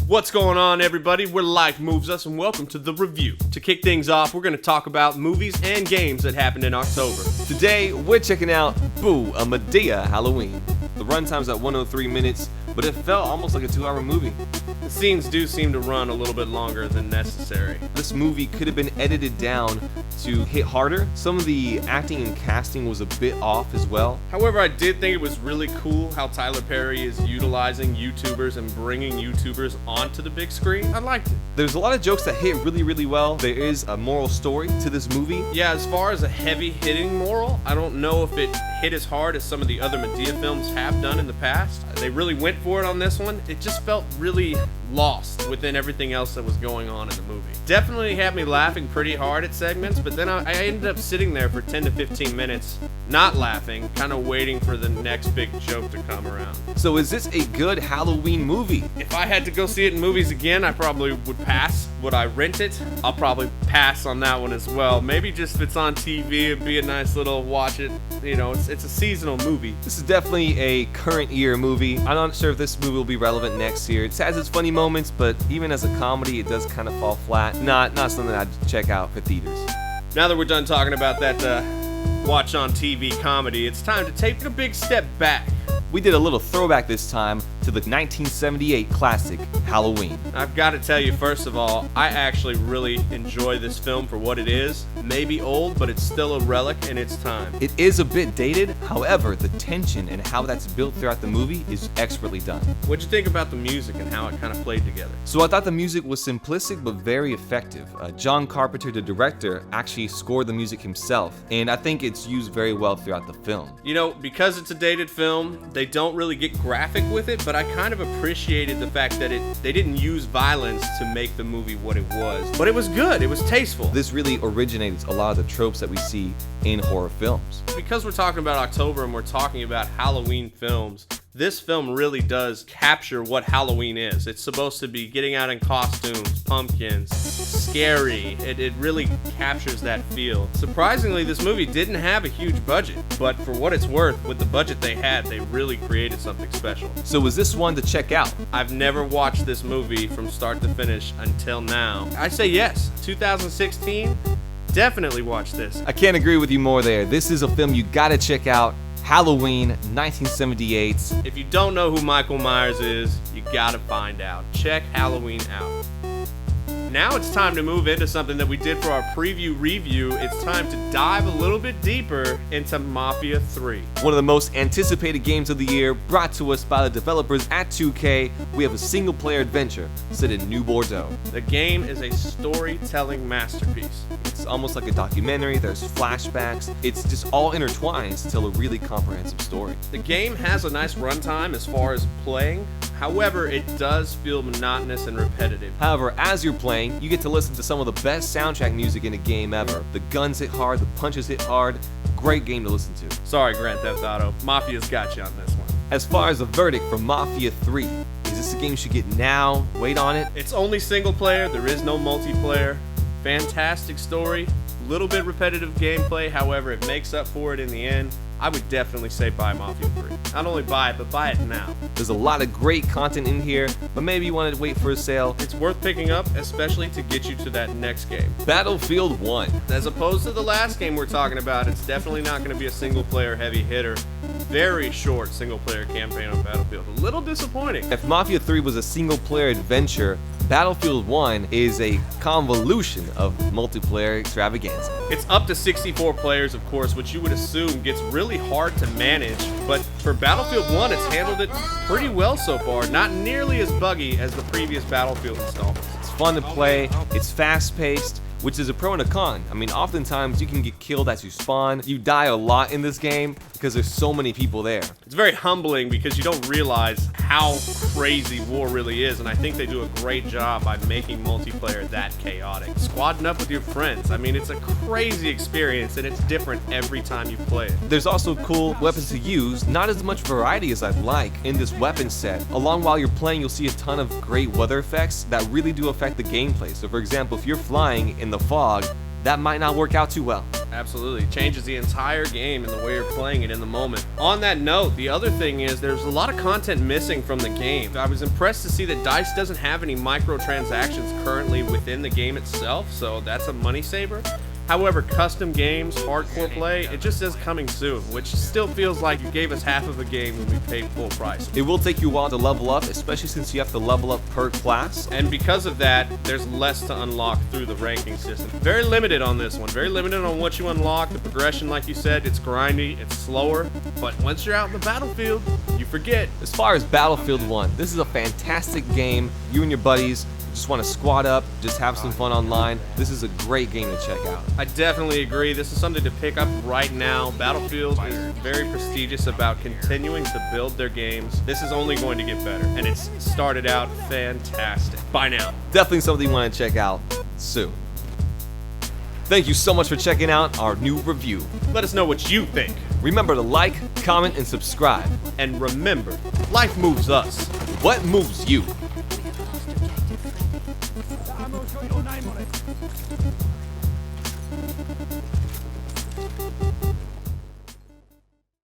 What's going on, everybody? We're Life Moves Us, and welcome to the review. To kick things off, we're going to talk about movies and games that happened in October. Today, we're checking out Boo! A Medea Halloween. The runtime's at 103 minutes, but it felt almost like a 2-hour movie. The scenes do seem to run a little bit longer than necessary. This movie could have been edited down to hit harder. Some of the acting and casting was a bit off as well. However, I did think it was really cool how Tyler Perry is utilizing YouTubers and bringing YouTubers onto the big screen. I liked it. There's a lot of jokes that hit really well. There is a moral story to this movie. Yeah, as far as a heavy-hitting moral, I don't know if it hit as hard as some of the other Medea films have done in the past. They really went for it on this one. It just felt really lost within everything else that was going on in the movie. Definitely had me laughing pretty hard at segments, but then I ended up sitting there for 10 to 15 minutes not laughing, kind of waiting for the next big joke to come around. So is this a good Halloween movie? If I had to go see it in movies again, I probably would pass. Would I rent it? I'll probably pass on that one as well. Maybe just if it's on TV, it'd be a nice little watch it. You know, it's a seasonal movie. This is definitely a current year movie. I'm not sure if this movie will be relevant next year. It has its funny moments, but even as a comedy, it does kind of fall flat. Not something I'd check out for theaters. Now that we're done talking about that watch on TV comedy, it's time to take a big step back. We did a little throwback this time to the 1978 classic, Halloween. I've got to tell you, first of all, I actually really enjoy this film for what it is. Maybe old, but it's still a relic in its time. It is a bit dated, however, the tension and how that's built throughout the movie is expertly done. What'd you think about the music and how it kind of played together? So I thought the music was simplistic but very effective. John Carpenter, the director, actually scored the music himself, and I think it's used very well throughout the film. You know, because it's a dated film, they don't really get graphic with it, but I kind of appreciated the fact that they didn't use violence to make the movie what it was. But it was good, it was tasteful. This really originates a lot of the tropes that we see in horror films. Because we're talking about October and we're talking about Halloween films, this film really does capture what Halloween is. It's supposed to be getting out in costumes, pumpkins, scary. It really captures that feel. Surprisingly, this movie didn't have a huge budget, but for what it's worth, with the budget they had, they really created something special. So was this one to check out? I've never watched this movie from start to finish until now. I say yes. 2016, definitely watch this. I can't agree with you more there. This is a film you gotta check out. Halloween, 1978. If you don't know who Michael Myers is, you gotta find out. Check Halloween out. Now it's time to move into something that we did for our preview review. It's time to dive a little bit deeper into Mafia III. One of the most anticipated games of the year, brought to us by the developers at 2K. We have a single-player adventure set in New Bordeaux. The game is a storytelling masterpiece. It's almost like a documentary. There's flashbacks. It's just all intertwined to tell a really comprehensive story. The game has a nice runtime as far as playing. However, it does feel monotonous and repetitive. However, as you're playing, you get to listen to some of the best soundtrack music in a game ever. The guns hit hard, the punches hit hard. Great game to listen to. Sorry, Grand Theft Auto. Mafia's got you on this one. As far as the verdict for Mafia 3, is this a game you should get now? Wait on it? It's only single player. There is no multiplayer. Fantastic story. Little bit repetitive gameplay. However, it makes up for it in the end. I would definitely say buy Mafia 3. Not only buy it, but buy it now. There's a lot of great content in here, but maybe you wanted to wait for a sale. It's worth picking up, especially to get you to that next game. Battlefield 1. As opposed to the last game we're talking about, it's definitely not going to be a single-player heavy hitter. Very short single-player campaign on Battlefield. A little disappointing. If Mafia 3 was a single-player adventure, Battlefield 1 is a convolution of multiplayer extravaganza. It's up to 64 players, of course, which you would assume gets really hard to manage, but for Battlefield 1, it's handled it pretty well so far. Not nearly as buggy as the previous Battlefield installments. It's fun to play, it's fast-paced, which is a pro and a con. I mean, oftentimes you can get killed as you spawn. You die a lot in this game because there's so many people there. It's very humbling because you don't realize how crazy war really is, and I think they do a great job by making multiplayer that chaotic. Squadding up with your friends, I mean, it's a crazy experience, and it's different every time you play it. There's also cool weapons to use, not as much variety as I'd like in this weapon set. Along while you're playing, you'll see a ton of great weather effects that really do affect the gameplay. So for example, if you're flying in the fog, that might not work out too well. Absolutely. Changes the entire game and the way you're playing it in the moment. On that note, the other thing is there's a lot of content missing from the game. I was impressed to see that DICE doesn't have any microtransactions currently within the game itself, so that's a money saver. However, custom games, hardcore play, it just says coming soon, which still feels like you gave us half of a game when we paid full price. It will take you a while to level up, especially since you have to level up per class. And because of that, there's less to unlock through the ranking system. Very limited on this one, very limited on what you unlock. The progression, like you said, it's grindy, it's slower, but once you're out in the battlefield, you forget. As far as Battlefield 1, this is a fantastic game. You and your buddies just want to squad up, just have some fun online. This is a great game to check out. I definitely agree. This is something to pick up right now. Battlefield is very prestigious about continuing to build their games. This is only going to get better, and it's started out fantastic. Bye now. Definitely something you want to check out soon. Thank you so much for checking out our new review. Let us know what you think. Remember to like, comment, and subscribe. And remember, life moves us. What moves you? I'm gonna show you your name on it.